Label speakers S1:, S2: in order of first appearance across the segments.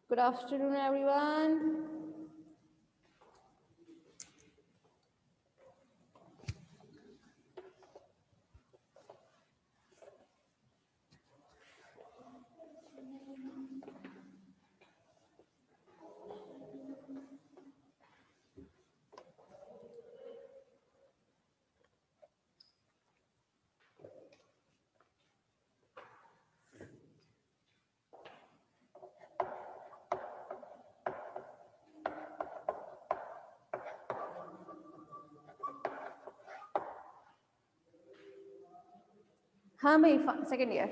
S1: Good afternoon, everyone. हाँ भाई, second year.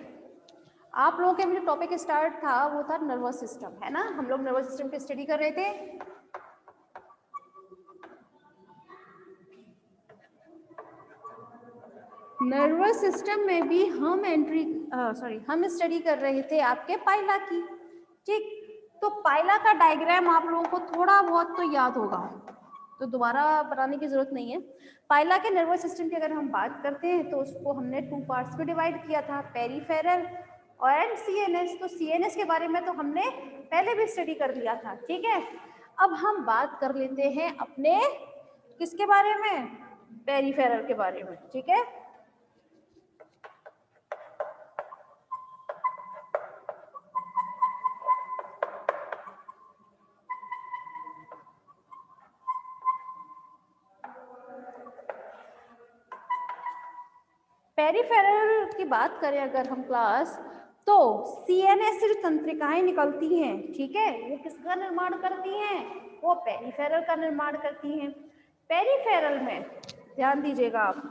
S1: आप लोगों के जो टॉपिक स्टार्ट था वो था नर्वस सिस्टम, है ना। हम लोग नर्वस सिस्टम की स्टडी कर रहे थे। नर्वस सिस्टम में भी हम स्टडी कर रहे थे आपके पाइला की। ठीक, तो पाइला का डायग्राम आप लोगों को थोड़ा बहुत तो याद होगा, तो दोबारा बनाने की जरूरत नहीं है। पाइला के नर्वस सिस्टम की अगर हम बात करते हैं तो उसको हमने 2 पार्ट्स में डिवाइड किया था, पेरिफेरल और सीएनएस। तो सीएनएस के बारे में तो हमने पहले भी स्टडी कर लिया था, ठीक है। अब हम बात कर लेते हैं अपने किसके बारे में, पेरिफेरल के बारे में, ठीक है। पेरिफेरल की बात करें अगर हम क्लास, तो सीएनएस से जो तंत्रिकाएं निकलती हैं, ठीक है, वो किसका निर्माण करती हैं, वो पेरिफेरल का निर्माण करती हैं। पेरिफेरल में ध्यान दीजिएगा आप,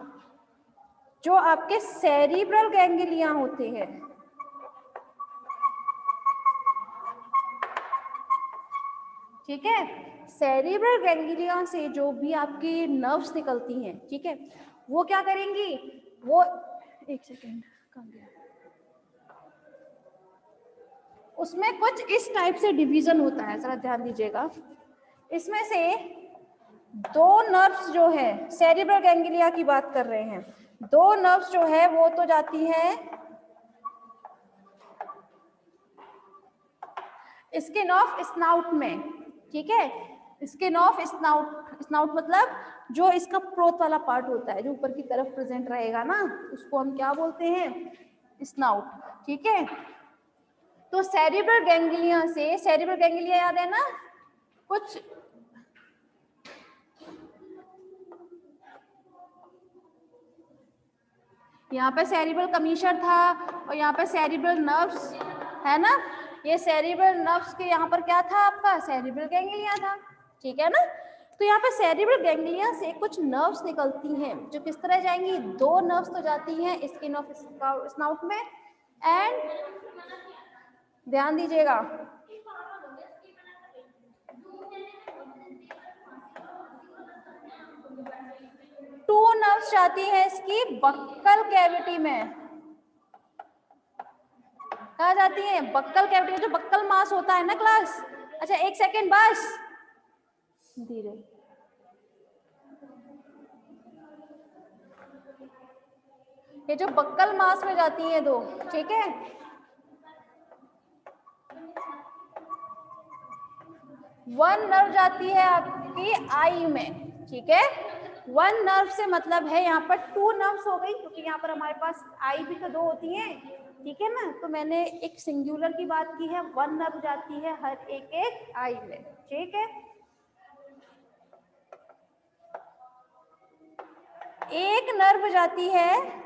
S1: जो आपके सेरिब्रल गैंग्लिया होते हैं, ठीक है, सेरिब्रल गैंग्लिया से जो भी आपकी नर्व्स निकलती हैं, ठीक है, वो क्या करेंगी, वो एक सेकेंड कहाँ गया, उसमें कुछ इस टाइप से डिवीजन होता है, जरा ध्यान दीजिएगा। इसमें से 2 नर्व्स जो है, सेरिब्रल गैंग्लिया की बात कर रहे हैं, 2 नर्व्स जो है वो तो जाती है स्किन ऑफ स्नाउट में, ठीक है, स्किन ऑफ स्नाउट। स्नाउट मतलब जो इसका प्रोथ वाला पार्ट होता है, जो ऊपर की तरफ प्रेजेंट रहेगा ना, उसको हम क्या बोलते हैं, स्नाउट, ठीक है। तो सेरिब्रल गैंग्लिया से, सेरिब्रल गैंग्लिया याद है ना, कुछ यहाँ पे सेरिब्रल कमीशर था और यहाँ पे सेरिब्रल नर्व्स है ना, ये सेरिब्रल नर्व्स के यहाँ पर क्या था आपका, सेरिब्रल गैंग्लिया था, ठीक है ना। तो यहाँ पे सेरिब्रल गैंग्लिया से कुछ नर्व्स निकलती हैं जो किस तरह जाएंगी, 2 नर्व्स तो जाती हैं स्किन ऑफ स्नाउट में, एंड ध्यान दीजिएगा, टू नर्व्स जाती हैं इसकी बक्कल कैविटी में। कहा जाती है बक्कल कैविटी, जो बक्कल मास होता है ना क्लास। अच्छा एक सेकेंड बस, धीरे, ये जो बक्कल मास में जाती है 2, ठीक है, वन नर्व जाती है आपकी आई में, ठीक है। 1 नर्व से मतलब है यहाँ पर 2 नर्व्स हो गई, क्योंकि यहाँ पर हमारे पास आई भी तो 2 होती हैं, ठीक है ना। तो मैंने एक सिंगुलर की बात की है, 1 नर्व जाती है हर एक आई में, ठीक है। एक नर्व जाती है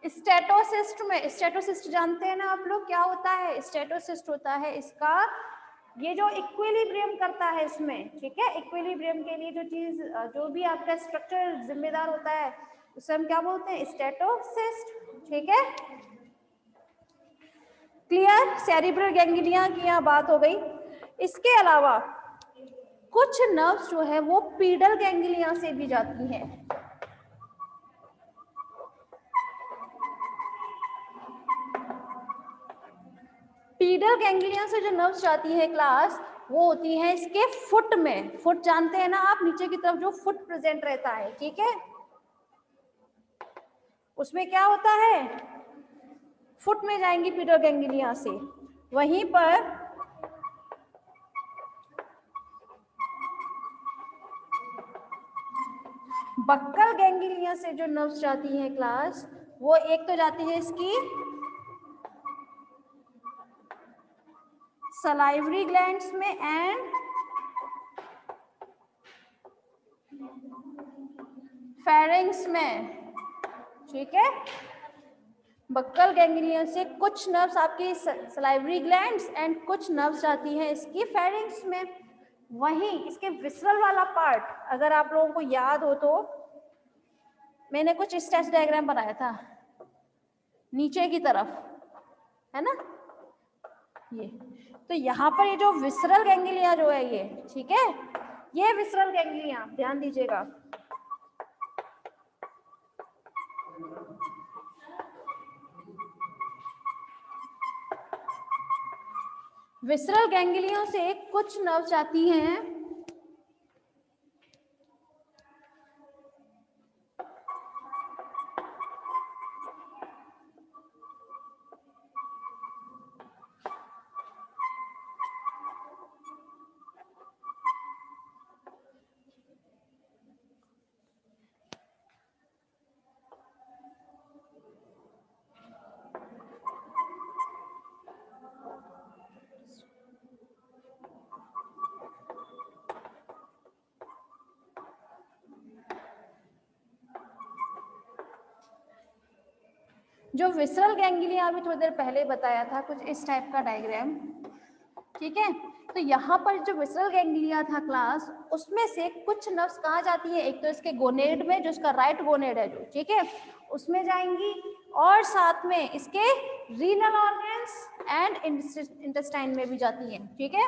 S1: स्टेटोसिस्ट में। स्टेटोसिस्ट जानते हैं ना आप लोग, क्या होता है, स्टेटोसिस्ट होता है इसका, ये जो इक्विलिब्रियम करता है इसमें, ठीक है, इक्विलिब्रियम के लिए जो चीज, जो भी आपका स्ट्रक्चर जिम्मेदार होता है उसे हम क्या बोलते हैं, स्टेटोसिस्ट, ठीक है। क्लियर, सेरिब्रल गैंग्लिया की यहाँ बात हो गई। इसके अलावा कुछ नर्व्स जो है वो पीडल गैंग्लिया से भी जाती हैं। पीडल गैंग्लिया से जो नर्व्स जाती है क्लास, वो होती है इसके फुट में। फुट जानते हैं ना आप, नीचे की तरफ जो फुट प्रेजेंट रहता है, ठीक है, उसमें क्या होता है, फुट में जाएंगी पीडल गैंग्लिया से। वहीं पर बक्कल गैंग्लिया से जो नर्व्स जाती है क्लास, वो एक तो जाती है इसकी सलाइवरी ग्लैंड्स में एंड फेरिंग्स में, ठीक है। बक्कल गैंग्लिया से कुछ नर्व्स आपकी सलाइवरी ग्लैंड्स एंड कुछ नर्व्स जाती हैं इसकी फेरिंग्स में। वहीं इसके विसरल वाला पार्ट, अगर आप लोगों को याद हो तो मैंने कुछ स्केच डायग्राम बनाया था नीचे की तरफ, है ना, ये। तो यहाँ पर ये जो विसरल गैंग्लिया जो है ये, ठीक है, ये विसरल गैंग्लिया ध्यान दीजिएगा, विसरल गैंग्लियों से कुछ नर्व्स आती हैं जो विसरल गैंग्लिया अभी थोड़ी देर पहले बताया था, कुछ इस टाइप का डायग्राम, ठीक है। तो यहाँ पर जो विसरल गैंग्लिया था क्लास, उसमें से कुछ नर्व्स कहाँ जाती है, एक तो इसके गोनेड में, जो इसका राइट गोनेड है जो, ठीक है, उसमें जाएंगी, और साथ में इसके रीनल ऑर्गन्स एंड इंटेस्टाइन में भी जाती हैं, ठीक है।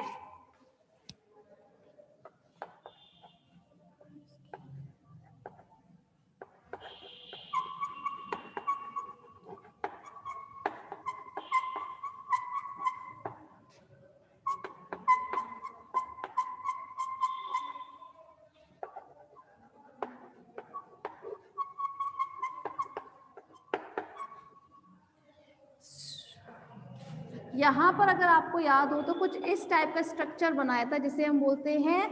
S1: यहाँ पर अगर आपको याद हो तो कुछ इस टाइप का स्ट्रक्चर बनाया था, जिसे हम बोलते हैं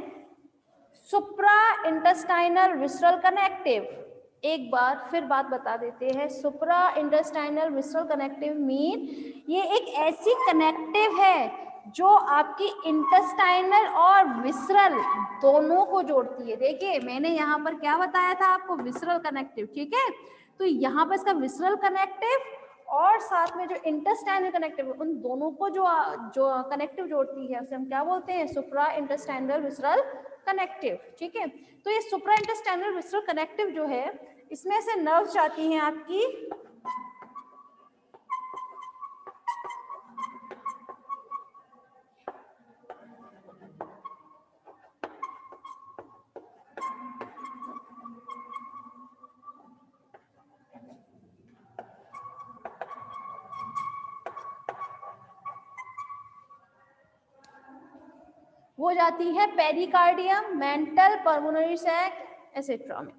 S1: सुप्रा इंटेस्टाइनल विसरल कनेक्टिव। एक बार फिर बात बता देते हैं, सुप्रा इंटेस्टाइनल विसरल कनेक्टिव मीन ये एक ऐसी कनेक्टिव है जो आपकी इंटेस्टाइनल और विसरल दोनों को जोड़ती है। देखिए मैंने यहाँ पर क्या बताया था आपको, विसरल कनेक्टिव, ठीक है। तो यहाँ पर इसका विसरल कनेक्टिव और साथ में जो इंटेस्टाइनल कनेक्टिव, उन दोनों को जो कनेक्टिव जोड़ती है उसे हम क्या बोलते हैं, सुप्रा इंटेस्टाइनल विसरल कनेक्टिव, ठीक है। तो ये सुप्रा इंटेस्टाइनल विसरल कनेक्टिव जो है, इसमें से नर्व्स जाती हैं आपकी वो जाती है pericardium, mantle, pulmonary sac etcetera में,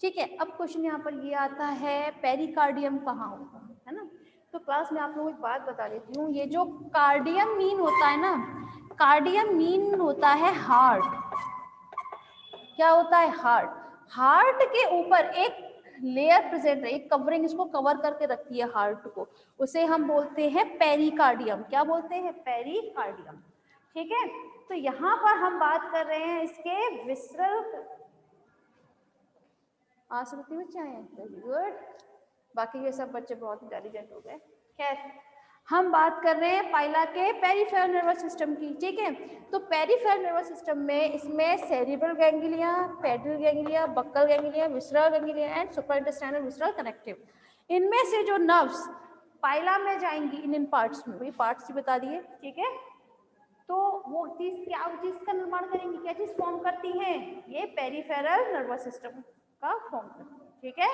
S1: ठीक है। अब क्वेश्चन यहाँ पर ये आता है पेरिकार्डियम कहाँ होगा, है ना। तो क्लास में आप लोगों को एक बात बता देती हूँ, ये जो कार्डियम मीन होता है ना, कार्डियम मीन होता है हार्ट। क्या होता है, हार्ट। हार्ट के ऊपर एक लेयर प्रेजेंट है, एक कवरिंग इसको कवर करके रखती है हार्ट को, उसे हम बोलते हैं पेरिकार्डियम। क्या बोलते हैं, पेरिकार्डियम, ठीक है। तो यहाँ पर हम बात कर रहे हैं इसके विसरल, आसक्ति बच्चे आए हैं, वेरी गुड, बाकी के सब बच्चे बहुत इंटेलिजेंट हो गए। खैर हम बात कर रहे हैं पाइला के पेरिफेरल नर्वस सिस्टम की, ठीक है। तो पेरिफेरल नर्वस सिस्टम में इसमें cerebral ganglia, pedal ganglia, buccal ganglia, visceral ganglia and supraintestinal visceral connective, इनमें से जो नर्व्स पाइला में जाएंगी इन पार्ट्स में, वही पार्ट्स ही बता दिए, ठीक है। तो वो चीज क्या चीज का निर्माण करेंगी, क्या चीज फॉर्म करती है, ये पेरिफेरल नर्वस सिस्टम का फॉर्म करती है, ठीक है।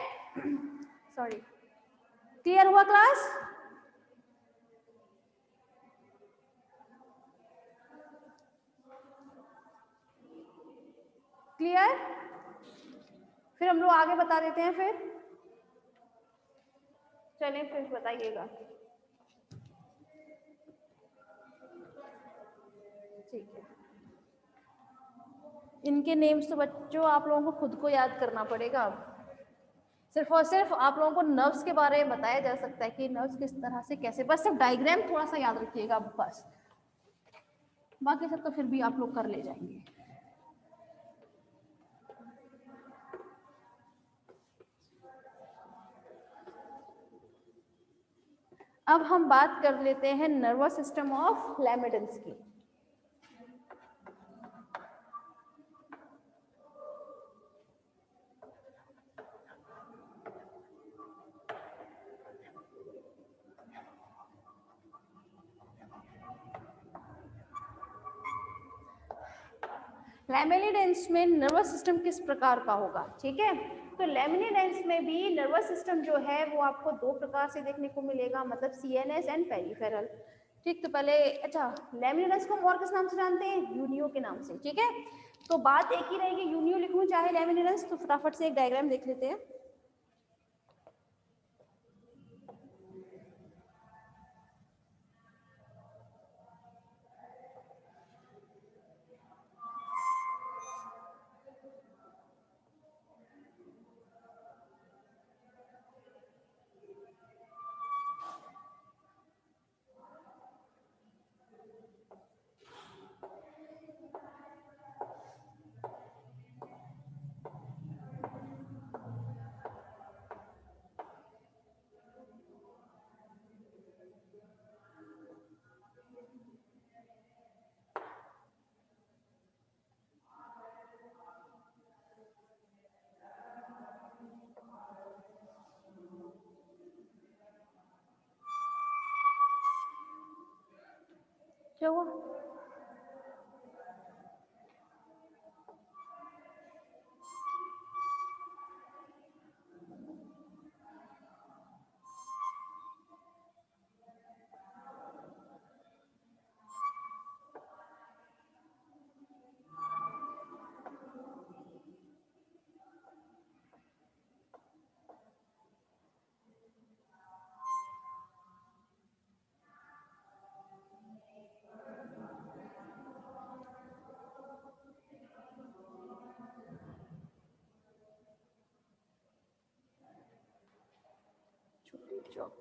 S1: सॉरी, क्लियर हुआ क्लास। क्लियर? फिर हम लोग आगे बता देते हैं। फिर चलिए फिर बताइएगा। ठीक है, इनके नेम्स तो बच्चों आप लोगों को खुद को याद करना पड़ेगा। अब सिर्फ और सिर्फ आप लोगों को नर्व्स के बारे में बताया जा सकता है कि नर्व्स किस तरह से कैसे, बस सिर्फ डायग्राम थोड़ा सा याद रखिएगा बस, बाकी सब तो फिर भी आप लोग कर ले जाएंगे। अब हम बात कर लेते हैं नर्वस सिस्टम ऑफ लैमिडेंस की। लैमेलिडेंस में नर्वस सिस्टम किस प्रकार का होगा, ठीक है? तो लैमिनिडेंस में भी नर्वस सिस्टम जो है वो आपको दो प्रकार से देखने को मिलेगा, मतलब सीएनएस एंड पेरिफेरल। ठीक, तो पहले अच्छा लैमिनिडेंस को हम और किस नाम से जानते हैं? यूनियो के नाम से, ठीक है? तो बात एक ही रहेगी, यूनियो लिखूं चाहे लैमिनिडेंस, तो फटाफट से एक डायग्राम देख लेते हैं। क्या हुआ? छोटी चौक।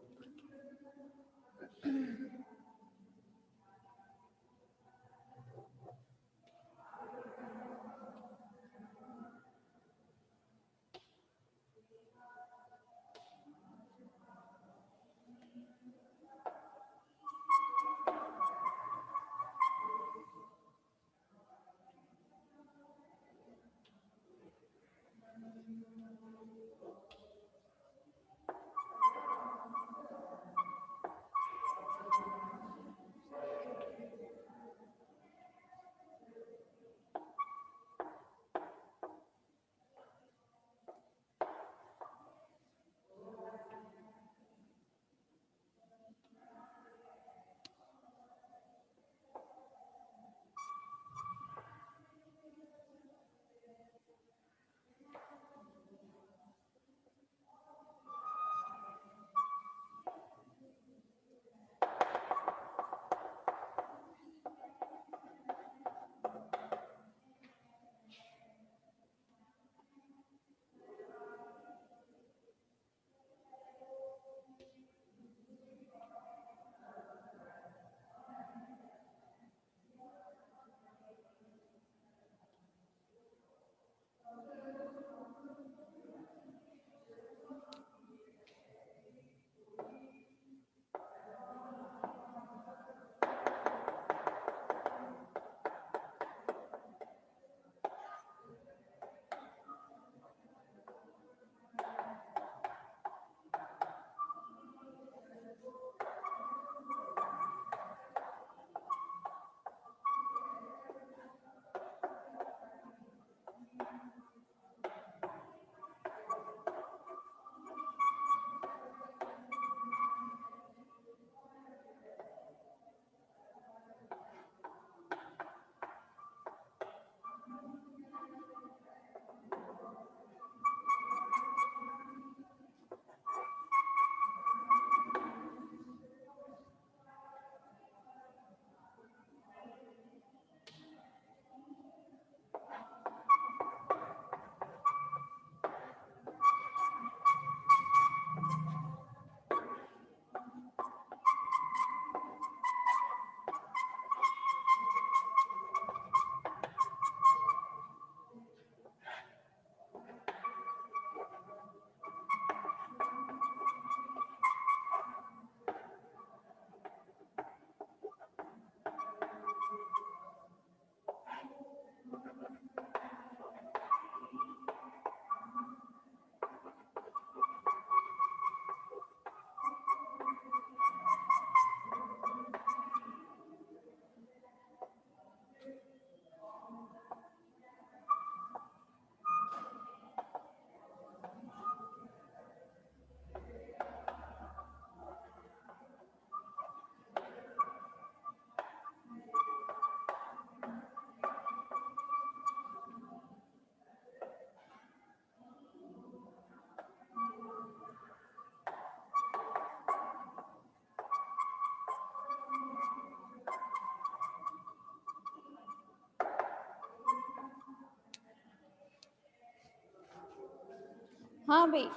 S1: हाँ भाई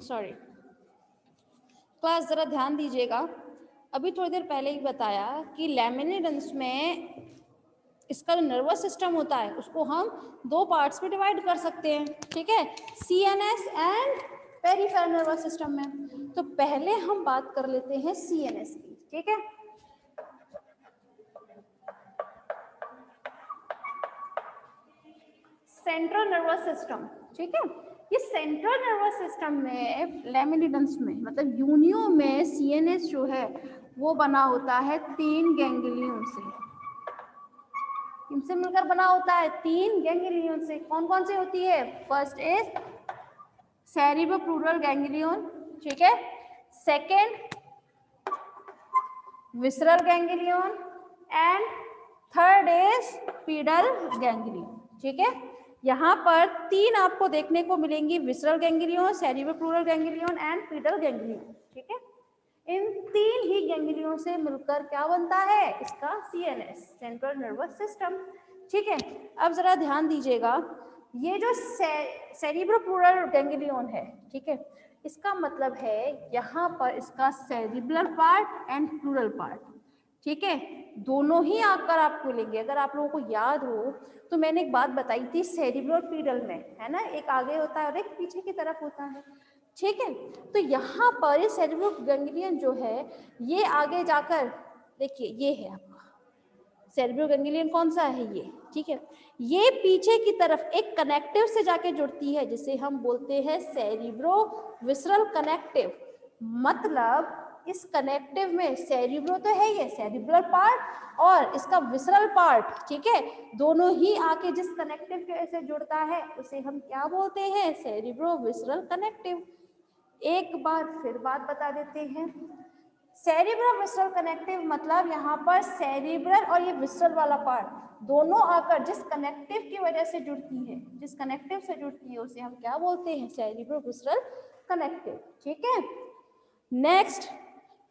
S1: सॉरी, क्लास जरा ध्यान दीजिएगा। अभी थोड़ी देर पहले ही बताया कि लैमिनिडेंस में इसका जो नर्वस सिस्टम होता है उसको हम दो पार्ट्स में डिवाइड कर सकते हैं, ठीक है, CNS and peripheral nervous system में। तो पहले हम बात कर लेते हैं सीएनएस की, ठीक है। सेंट्रल नर्वस सिस्टम, ठीक है। ये सेंट्रल नर्वस सिस्टम में लैमिनिडेंस में मतलब यूनियो में सीएनएस जो है वो बना होता है 3 गैंग्लियन से। इनसे मिलकर बना होता है 3 गैंग्लियन से। कौन कौन सी होती है? फर्स्ट इज सेरिब्रोप्लूरल गैंग्लियन, ठीक है। Second visceral ganglion and third is pedal ganglion, ठीक है। यहाँ पर 3 आपको देखने को मिलेंगी, visceral ganglion, cerebropleural ganglion and pedal ganglion, ठीक है। इन 3 ही गैंग्लियन से मिलकर क्या बनता है? इसका सीएनएस, सेंट्रल नर्वस सिस्टम, ठीक है। अब जरा ध्यान दीजिएगा, ये जो सेरिब्रोप्लूरल गैंग्लियन है, ठीक है, इसका मतलब है यहाँ पर इसका cerebral part and pleural part, ठीक है, दोनों ही आकर आपको मिलेंगे। अगर आप लोगों को याद हो तो मैंने एक बात बताई थी सेरिब्रल पीडल में, है ना, एक आगे होता है और एक पीछे की तरफ होता है, ठीक है। तो यहाँ पर ये सेरिब्रल गैंग्लियन जो है ये आगे जाकर देखिए ये है आपका सेरिब्रल गैंग्लियन, कौन सा है ये, ठीक है। ये पीछे की तरफ एक कनेक्टिव से जाके जुड़ती है जिसे हम बोलते हैं सेरिब्रो विसरल कनेक्टिव। मतलब इस कनेक्टिव में सेरिब्रो तो है ये सेरिब्रल पार्ट और इसका विसरल पार्ट, ठीक है, दोनों ही आके जिस कनेक्टिव के से जुड़ता है उसे हम क्या बोलते हैं? Cerebro visceral connective. एक बार फिर बात बता देते हैं, सेरिब्रल विसरल कनेक्टिव मतलब यहाँ पर सेरिब्रल और ये विसरल वाला पार्ट दोनों आकर जिस कनेक्टिव की वजह से जुड़ती है, जिस कनेक्टिव से जुड़ती है उसे हम क्या बोलते हैं? सेरिब्रो विसरल कनेक्टिव, ठीक है। नेक्स्ट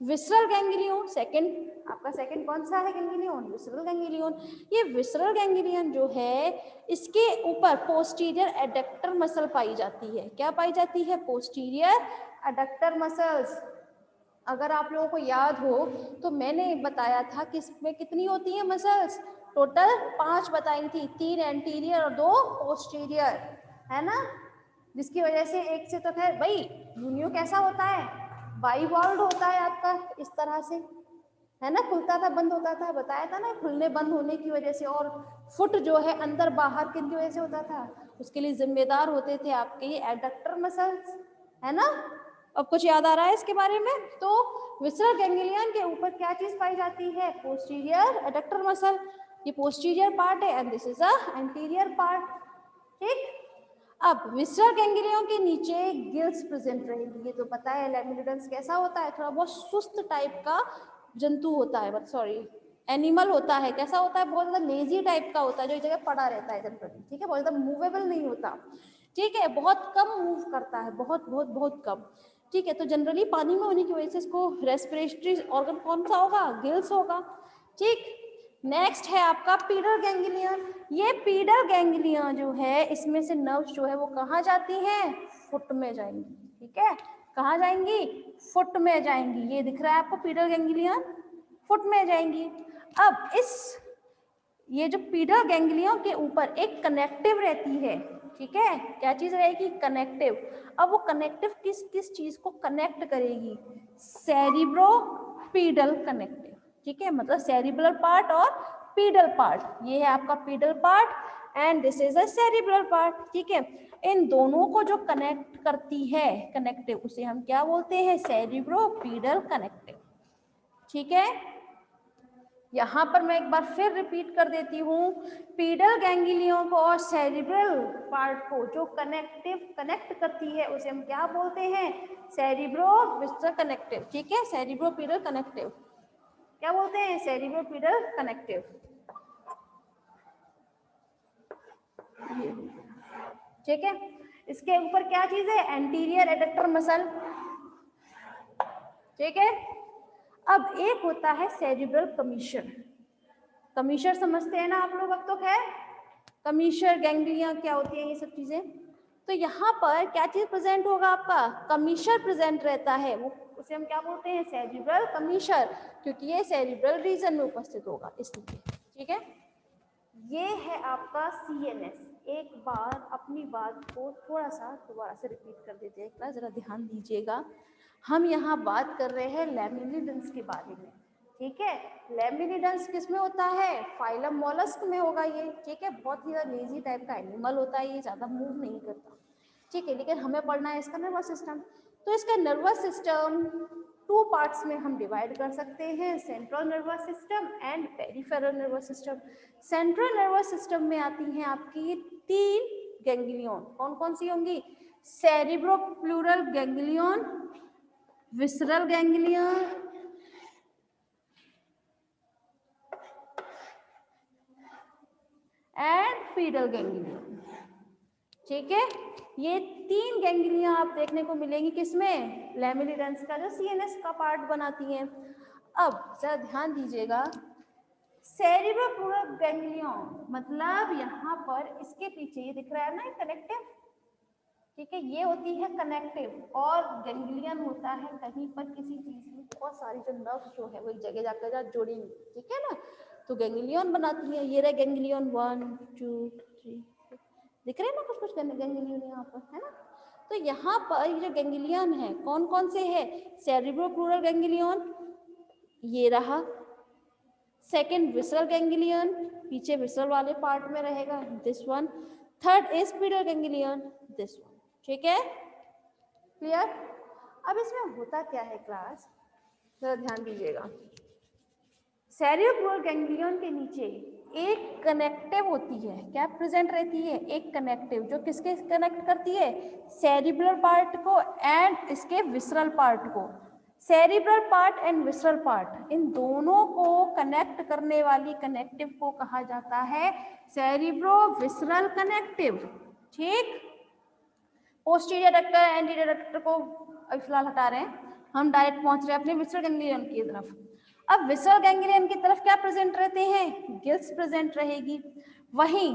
S1: विसरल गैंग्लियन, सेकंड आपका सेकंड कौन सा है गैंग्लियन? Visceral ganglion. ये विसरल गैंग्लियन जो है इसके ऊपर पोस्टीरियर एडक्टर मसल पाई जाती है। क्या पाई जाती है? Posterior adductor muscles. अगर आप लोगों को याद हो तो मैंने बताया था कि इसमें कितनी होती है मसल्स? टोटल 5 बताई थी, 3 एंटीरियर और 2 पोस्टीरियर, है ना, जिसकी वजह से एक से तो खैर भाई यूनियो कैसा होता है? बाइवॉल्व होता है आपका इस तरह से, है ना, खुलता था बंद होता था, बताया था ना, खुलने बंद होने की वजह से। और फुट जो है अंदर बाहर किन की वजह से होता था? उसके लिए जिम्मेदार होते थे आपके ये एडक्टर मसल्स, है ना। अब कुछ याद आ रहा है इसके बारे में? तो विसरल गैंग्लियन के ऊपर क्या चीज पाई जाती है? Posterior adductor muscle. ये पोस्टीरियर पार्ट है and this is a anterior part, ठीक। अब विसरल गैंग्लियन के नीचे गिल्स प्रेजेंट रहेगी। ये तो पता है लैमिनिडेंस कैसा होता है, थोड़ा बहुत सुस्त टाइप का जंतु होता है, मतलब सॉरी एनिमल होता है। कैसा होता है? बहुत ज्यादा लेजी टाइप का होता है, जो एक जगह पड़ा रहता है जनरली, ठीक है, बहुत ज्यादा मूवेबल नहीं होता, ठीक है, बहुत कम मूव करता है, बहुत बहुत बहुत कम, ठीक है। तो जनरली पानी में होने की वजह से इसको रेस्पिरेटरी ऑर्गन कौन सा होगा? गिल्स होगा, ठीक। नेक्स्ट है आपका पीडल गैंग्लियन। ये पीडल गैंग्लियन जो है इसमें से नर्व्स जो है वो कहाँ जाती हैं? फुट में जाएंगी, ठीक है, कहाँ जाएंगी? फुट में जाएंगी। ये दिख रहा है आपको पीडल गैंग्लियन, फुट में जाएंगी। अब ये जो पीडल गैंग्लियन के ऊपर एक कनेक्टिव रहती है, ठीक है, क्या चीज रहेगी? कनेक्टिव। अब वो कनेक्टिव किस किस चीज को कनेक्ट करेगी? सेरिब्रो पीडल कनेक्टिव, ठीक है, मतलब सेरिब्रल पार्ट और पीडल पार्ट। ये है आपका pedal part and this is a cerebral part, ठीक है। इन दोनों को जो कनेक्ट करती है कनेक्टिव उसे हम क्या बोलते हैं? सेरिब्रो पीडल कनेक्टिव, ठीक है। यहाँ पर मैं एक बार फिर रिपीट कर देती हूँ, पीडल गैंग्लियन को और सेरिब्रल पार्ट को जो कनेक्ट करती है उसे हम क्या बोलते हैं? सेरिब्रो विसरल कनेक्टिव, ठीक है, सेरिब्रो पीडल कनेक्टिव। क्या बोलते हैं? सेरिब्रो पीडल कनेक्टिव, ठीक है। इसके ऊपर क्या चीज है? एंटीरियर एडक्टर मसल, ठीक है। अब एक होता है सेरिब्रल कमीशर। कमीशर समझते हैं ना आप लोग? अब तो खैर कमीशर गैंग्लिया क्या होती है ये सब चीजें, तो यहाँ पर क्या चीज प्रेजेंट होगा, आपका कमीशर प्रेजेंट रहता है, वो उसे हम क्या बोलते हैं, सेरिब्रल कमीशर, क्योंकि ये सेरिब्रल रीजन में उपस्थित होगा इसलिए। ठीक है, ये है आपका CNS। एक बार अपनी बात को थोड़ा सा दोबारा से रिपीट कर देते हैं, एक बार जरा ध्यान दीजिएगा। हम यहाँ बात कर रहे हैं लैमिनिडेंस के बारे में। ठीक है, लैमिनिडेंस किस में होता है, फाइलम मॉलस्क में होगा ये। ठीक है, बहुत ही लेजी टाइप का एनिमल होता है, ये ज्यादा मूव नहीं करता। ठीक है, लेकिन हमें पढ़ना है इसका नर्वस सिस्टम। तो इसका नर्वस सिस्टम 2 पार्ट्स में हम डिवाइड कर सकते हैं, central nervous system and peripheral nervous system. Central nervous system में आती हैं आपकी 3 गैंग्लियन। कौन कौन सी होंगी, cerebropleural ganglion, visceral ganglion and pedal ganglion. ठीक है, ये 3 गैंग्लियां आप देखने को मिलेंगी किसमें, लैमिनिडेंस का जो CNS का पार्ट बनाती हैं। अब जरा ध्यान दीजिएगा, सेरिब्रोप्लूरल गैंग्लियन मतलब यहाँ पर इसके पीछे ये दिख रहा है ना, कनेक्टिव। ठीक है, ये होती है कनेक्टिव, और गैंग्लियन होता है कहीं पर किसी चीज में बहुत सारी जो नर्व्स जो है वो एक जगह जाकर जोड़ेंगी। ठीक है ना, तो गैंग्लियन बनाती है। ये रहे गैंग्लियन 1 2 3, दिख रहे हैं ना कुछ कुछ गैंग्लियन यहाँ पर, है ना। तो यहाँ पर ये जो गैंग्लियन है कौन कौन से है, सेरिब्रोप्लूरल गैंग्लियन ये रहा, सेकंड विसरल गैंग्लियन पीछे विसरल वाले पार्ट में रहेगा, this one, third is pedal ganglion, this one. ठीक है, क्लियर। अब इसमें होता क्या है क्लास, जरा ध्यान दीजिएगा। सेरिब्रल गैंग्लियन के नीचे एक कनेक्टिव होती है, क्या प्रेजेंट रहती है, एक कनेक्टिव जो किसके कनेक्ट करती है, सेरिब्रल पार्ट को एंड इसके विसरल पार्ट को। Cerebral part and visceral part, इन दोनों को कनेक्ट करने वाली कनेक्टिव को कहा जाता है सेरिब्रो विसरल कनेक्टिव। ठीक, पोस्टीरियर डक्टर एंटीरियर डक्टर को अभी फिलहाल हटा रहे हैं, हम डायरेक्ट पहुंच रहे हैं अपने विसरल गैंग्लियन की तरफ। अब विसरल गैंग्लियन की तरफ क्या प्रेजेंट रहते हैं, गिल्स प्रेजेंट रहेगी। वहीं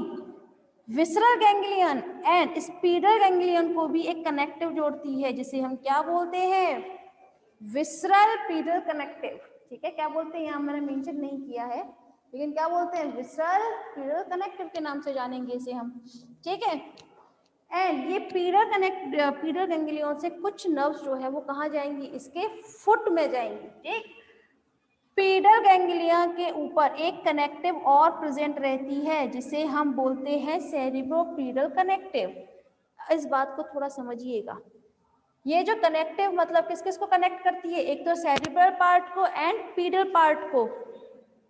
S1: विसरल गैंग्लियन एंड स्पीडल गैंग्लियन को भी एक कनेक्टिव जोड़ती है, जिसे हम क्या बोलते हैं, विसरल पीडल कनेक्टिव। ठीक है, क्या बोलते हैं, यहाँ मैंने मेंशन नहीं किया है, लेकिन क्या बोलते हैं, विसरल पीडल कनेक्टिव के नाम से जानेंगे इसे हम। ठीक है, एंड ये पीडल गैंग्लियन से कुछ नर्व्स जो है वो कहाँ जाएंगी, इसके फुट में जाएंगी। ठीक, पीडल गैंग्लिया के ऊपर एक कनेक्टिव और प्रेजेंट रहती है जिसे हम बोलते हैं सेरिब्रोपीडल कनेक्टिव। इस बात को थोड़ा समझिएगा, ये जो कनेक्टिव मतलब किस किस को कनेक्ट करती है, एक तो सेरिब्रल पार्ट को एंड पीडल पार्ट को।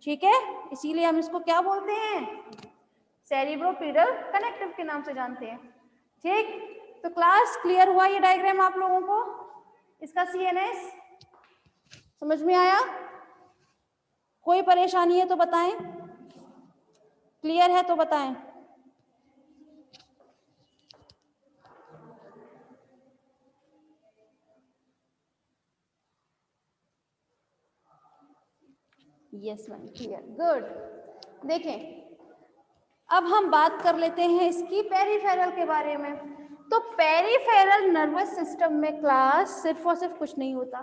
S1: ठीक है, इसीलिए हम इसको क्या बोलते हैं, सेरिब्रोपीडल कनेक्टिव के नाम से जानते हैं। ठीक, तो क्लास क्लियर हुआ ये डायग्राम आप लोगों को, इसका CNS समझ में आया, कोई परेशानी है तो बताएं, क्लियर है तो बताएं। Yes ma'am, clear, good. देखें, अब हम बात कर लेते हैं इसकी पेरिफेरल के बारे में। तो पेरिफेरल नर्वस सिस्टम में क्लास सिर्फ और सिर्फ कुछ नहीं होता,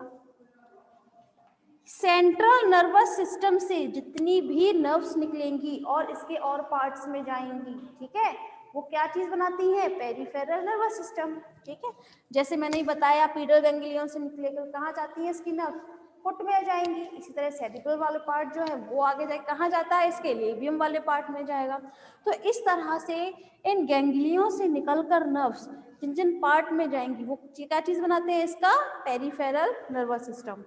S1: सेंट्रल नर्वस सिस्टम से जितनी भी नर्व्स निकलेंगी और इसके और पार्ट्स में जाएंगी, ठीक है, वो क्या चीज बनाती है, पेरिफेरल नर्वस सिस्टम। ठीक है, जैसे मैंने ही बताया पीडल गैंग्लियन से निकलेकर कहाँ जाती है इसकी नर्व, फुट में जाएंगी। इसी तरह सेरिब्रल वाले पार्ट जो है वो आगे जाए कहाँ जाता है, इसके लेबियम वाले पार्ट में जाएगा। तो इस तरह से इन गैंग्लियों से निकलकर नर्व्स जिन जिन पार्ट में जाएंगी वो क्या चीज बनाते हैं, इसका पेरिफेरल नर्वस सिस्टम।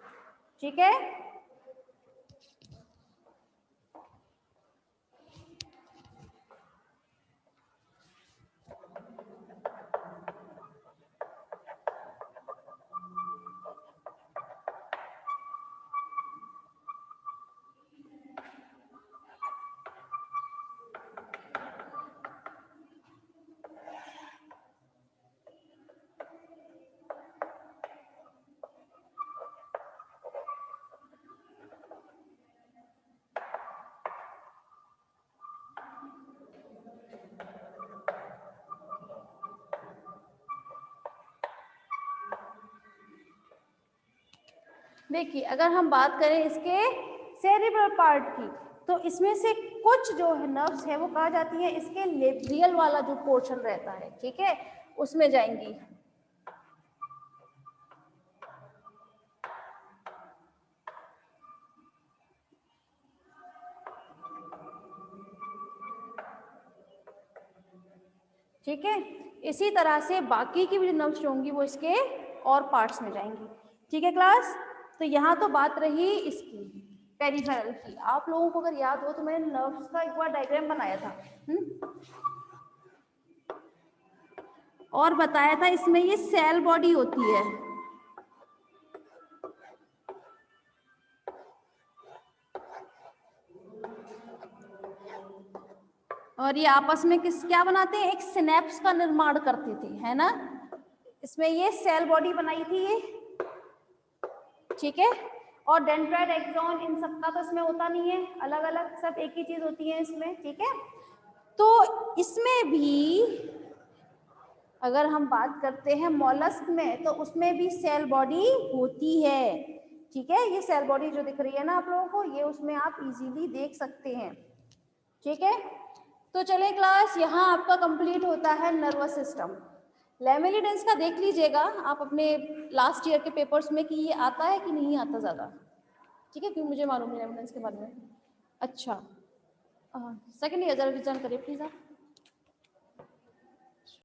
S1: ठीक है, देखिए अगर हम बात करें इसके सेरिब्रल पार्ट की, तो इसमें से कुछ जो है नर्व्स है वो कहा जाती है इसके लेब्रियल वाला जो पोर्शन रहता है, ठीक है, उसमें जाएंगी। ठीक है, इसी तरह से बाकी की भी जो नर्व्स होंगी वो इसके और पार्ट्स में जाएंगी। ठीक है क्लास, तो यहाँ तो बात रही इसकी पेरिफेरल की। आप लोगों को अगर याद हो तो मैंने नर्व्स का एक बार डायग्राम बनाया था और बताया था इसमें ये सेल बॉडी होती है। और ये आपस में क्या बनाते हैं, एक सिनेप्स का निर्माण करते थे, है ना। इसमें ये सेल बॉडी बनाई थी ये, ठीक है। और डेंड्राइट, एक्सॉन, इन सबका तो इसमें होता नहीं है, अलग अलग सब एक ही चीज होती है इसमें, ठीक है। तो इसमें भी अगर हम बात करते हैं मॉलस्क में, तो उसमें भी सेल बॉडी होती है, ठीक है। ये सेल बॉडी जो दिख रही है ना आप लोगों को, ये उसमें आप इजीली देख सकते हैं, ठीक है। तो चले क्लास, यहाँ आपका कंप्लीट होता है नर्वस सिस्टम। लेमिलिडेंस का देख लीजिएगा आप अपने लास्ट ईयर के पेपर्स में कि ये आता है कि नहीं आता ज़्यादा, ठीक है, क्योंकि मुझे मालूम नहीं लेमिलिडेंस के बारे में। अच्छा, सेकेंड ईयर जरा रिटर्न करिए प्लीज़ आप।